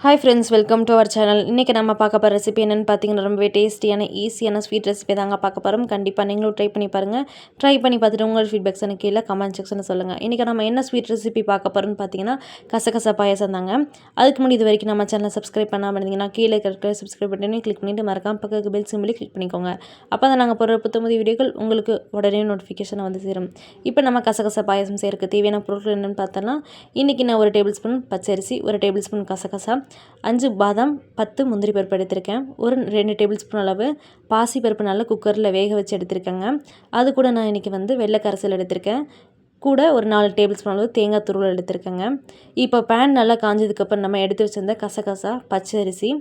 Hi friends, welcome to our channel. இன்றைக்கி நம்ம பார்க்க போகிற ரெசிபி என்னென்னு பார்த்தீங்கன்னா, ரொம்பவே டேஸ்டியான ஈஸியான ஸ்வீட் ரெசிபி தாங்க பார்க்க போகிறோம். கண்டிப்பாக நீங்களும் ட்ரை பண்ணி பாருங்கள். ட்ரை பண்ணி பார்த்துட்டு உங்கள் ஃபீட்பேக்ஸ் எனக்கு கீழே கமெண்ட் செக்ஷனில் சொல்லுங்கள். இன்றைக்கி நம்ம என்ன ஸ்வீட் ரெசிபி பார்க்க போகிறோம்னு பார்த்தீங்கன்னா, கசகசா பாயாசம் தாங்க. அதுக்கு முன்னாடி இது வரைக்கும் நம்ம சேனலை சப்ஸ்கிரைப் பண்ணாமல் இருந்தீங்கன்னா கீழே இருக்கிற சப்ஸ்கிரைப் பட்டனையும் கிளிக் பண்ணிவிட்டு மறக்காம பக்கத்துக்கு பெல் சிம்பிளையும் கிளிக் பண்ணிக்கோங்க. அப்போ தான் நாங்கள் போடுற புத்தமுதி வீடியோக்கள் உங்களுக்கு உடனே நோட்டிஃபிகேஷனை வந்து சேரும். இப்போ நம்ம கசகசா பாயாசம் செய்யறதுக்கு தேவையான பொருட்கள் என்னென்னு பார்த்தோன்னா, இன்றைக்கி நான் 1 டேபிள் ஸ்பூன் பச்சரிசி, 1 டேபிள் ஸ்பூன் கசகசா, 5 பாதாம், 10 முந்திரி பருப்பு எடுத்திருக்கேன். 2 டேபிள் ஸ்பூன் அளவு பாசி பருப்பு நல்லா குக்கரில் வேக வச்சு எடுத்திருக்கேங்க. அது கூட நான் இன்றைக்கி வெள்ளை கரைசல் எடுத்திருக்கேன். கூட ஒரு 4 டேபிள் ஸ்பூன் அளவு தேங்காய் துருவல் எடுத்திருக்கேங்க. இப்போ பேன் நல்லா காஞ்சதுக்கப்புறம் நம்ம எடுத்து வச்சிருந்த கசகசா, பச்சரிசி,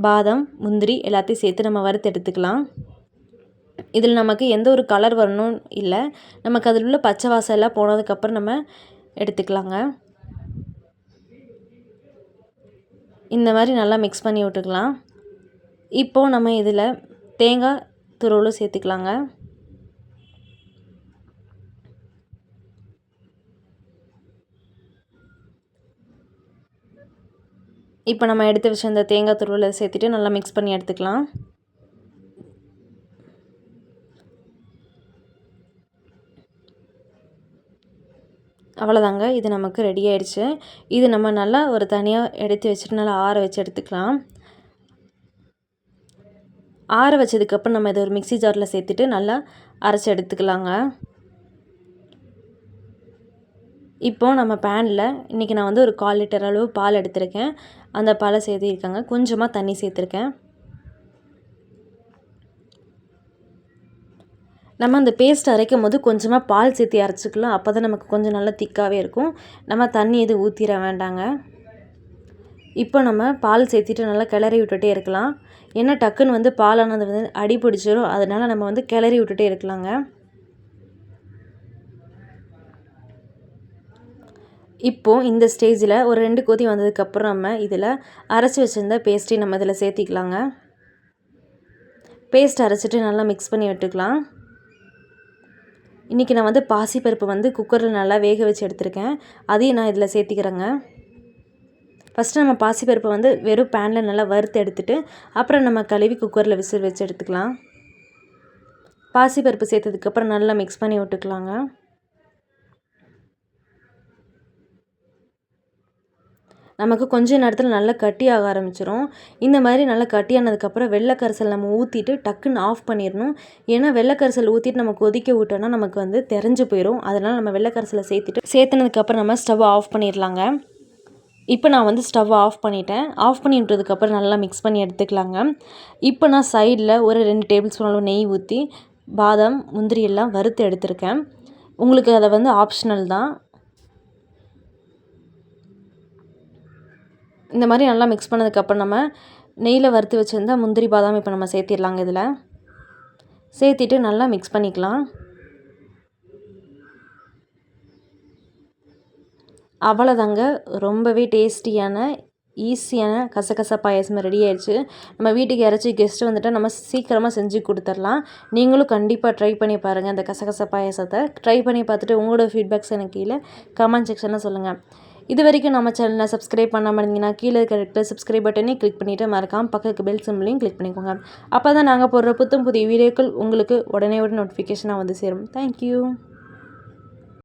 பாதாம், முந்திரி எல்லாத்தையும் சேர்த்து நம்ம வறுத்து எடுத்துக்கலாம். இதில் நமக்கு எந்த ஒரு கலர் வரணும் இல்லை, நமக்கு அதில் உள்ள பச்சை வாசம் எல்லாம் போனதுக்கப்புறம் நம்ம எடுத்துக்கலாங்க. இந்த மாதிரி நல்லா மிக்ஸ் பண்ணி விட்டுக்கலாம். இப்போது நம்ம இதில் தேங்காய் துருவலும் சேர்த்துக்கலாங்க. இப்போ நம்ம எடுத்து வச்ச இந்த தேங்காய் துருவலை சேர்த்துட்டு நல்லா மிக்ஸ் பண்ணி எடுத்துக்கலாம். அவ்வளோதாங்க, இது நமக்கு ரெடி ஆயிடுச்சு. இது நம்ம நல்லா ஒரு தனியாக எடுத்து வச்சுட்டு நல்லா ஆற வச்சு எடுத்துக்கலாம். ஆற வச்சதுக்கப்புறம் நம்ம இதை ஒரு மிக்ஸி ஜாரில் சேர்த்துட்டு நல்லா அரைச்சி எடுத்துக்கலாங்க. இப்போது நம்ம பேனில் இன்றைக்கி நான் ஒரு 1/4 லிட்டர் அளவு பால் எடுத்திருக்கேன். அந்த பாலை சேர்த்திருக்கேங்க. கொஞ்சமாக தண்ணி சேர்த்துருக்கேன். நம்ம அந்த பேஸ்ட் அரைக்கும் போது கொஞ்சமாக பால் சேர்த்து அரைச்சிக்கலாம். அப்போ தான் நமக்கு கொஞ்சம் நல்லா திக்காகவே இருக்கும். நம்ம தண்ணி எதுவும் ஊற்றிட வேண்டாங்க. இப்போ நம்ம பால் சேர்த்துட்டு நல்லா கிளறி விட்டுட்டே இருக்கலாம். ஏன்னா டக்குன்னு பாலானது அடி பிடிச்சிரும். அதனால் நம்ம கிளறி விட்டுட்டே இருக்கலாங்க. இப்போது இந்த ஸ்டேஜில் ஒரு 2 கொதி வந்ததுக்கப்புறம் நம்ம இதில் அரைச்சி வச்சுருந்த பேஸ்ட்டையும் நம்ம இதில் சேர்த்திக்கலாங்க. பேஸ்ட் அரைச்சிட்டு நல்லா மிக்ஸ் பண்ணி விட்டுக்கலாம். இன்றைக்கி நான் பாசிப்பருப்பு குக்கரில் நல்லா வேக வச்சு எடுத்திருக்கேன். அதையும் நான் இதில் சேர்த்திக்கிறேங்க. ஃபஸ்ட்டு நம்ம பாசிப்பருப்பை வெறும் பேனில் நல்லா வறுத்து எடுத்துகிட்டு அப்புறம் நம்ம கழுவி குக்கரில் விசில் வச்சு எடுத்துக்கலாம். பாசிப்பருப்பு சேர்த்ததுக்கப்புறம் நல்லா மிக்ஸ் பண்ணி விட்டுக்கலாங்க. நமக்கு கொஞ்ச நேரத்தில் நல்லா கட்டியாக ஆரம்பிச்சிடும். இந்த மாதிரி நல்லா கட்டியானதுக்கப்புறம் வெள்ளை கரைசல் நம்ம ஊற்றிட்டு டக்குன்னு ஆஃப் பண்ணிடணும். ஏன்னா வெள்ளை கரைசல் ஊற்றிட்டு நம்ம கொதிக்க விட்டோன்னா நமக்கு தெரிஞ்சு போயிடும். அதனால் நம்ம வெள்ளை கரைசலை சேர்த்துனதுக்கப்புறம் நம்ம ஸ்டவ் ஆஃப் பண்ணிடலாங்க. இப்போ நான் ஸ்டவ் ஆஃப் பண்ணிட்டேன். ஆஃப் பண்ணி விட்டதுக்கப்புறம் நல்லா மிக்ஸ் பண்ணி எடுத்துக்கலாங்க. இப்போ நான் சைடில் ஒரு 2 டேபிள் ஸ்பூன் அளவு நெய் ஊற்றி பாதாம், முந்திரி எல்லாம் வறுத்து எடுத்திருக்கேன். உங்களுக்கு அதை ஆப்ஷனல் தான். இந்த மாதிரி நல்லா மிக்ஸ் பண்ணதுக்கப்புறம் நம்ம நெய்யில் வறுத்து வச்சுருந்தா முந்திரி பாதாம் இப்போ நம்ம சேர்த்திடலாங்க. இதில் சேர்த்திட்டு நல்லா மிக்ஸ் பண்ணிக்கலாம். அவ்வளோதாங்க, ரொம்பவே டேஸ்டியான ஈஸியான கசகசா பாயாசம் ரெடி ஆயிடுச்சு. நம்ம வீட்டுக்கு யாராச்சும் கெஸ்ட்டு வந்துட்டால் நம்ம சீக்கிரமாக செஞ்சு கொடுத்துடலாம். நீங்களும் கண்டிப்பாக ட்ரை பண்ணி பாருங்கள். இந்த கசகசா பாயாசத்தை ட்ரை பண்ணி பார்த்துட்டு உங்களோட ஃபீட்பேக்ஸ் எனக்கு கீழே கமெண்ட் செக்ஷனில் சொல்லுங்கள். இது வரைக்கும் நம்ம சேனலை சப்ஸ்கிரைப் பண்ணாமல் இருந்தீங்கன்னா கீழே இருக்கிற சப்ஸ்கிரைப் பட்டனையும் கிளிக் பண்ணிவிட்டு மறக்காமல் பக்கத்துக்கு பெல் சிம்பிளையும் கிளிக் பண்ணிக்கோங்க. அப்போ தான் நாங்கள் போடுற புதிய வீடியோக்கள் உங்களுக்கு உடனே நோட்டிஃபிகேஷனாக சேரும். தேங்க்யூ.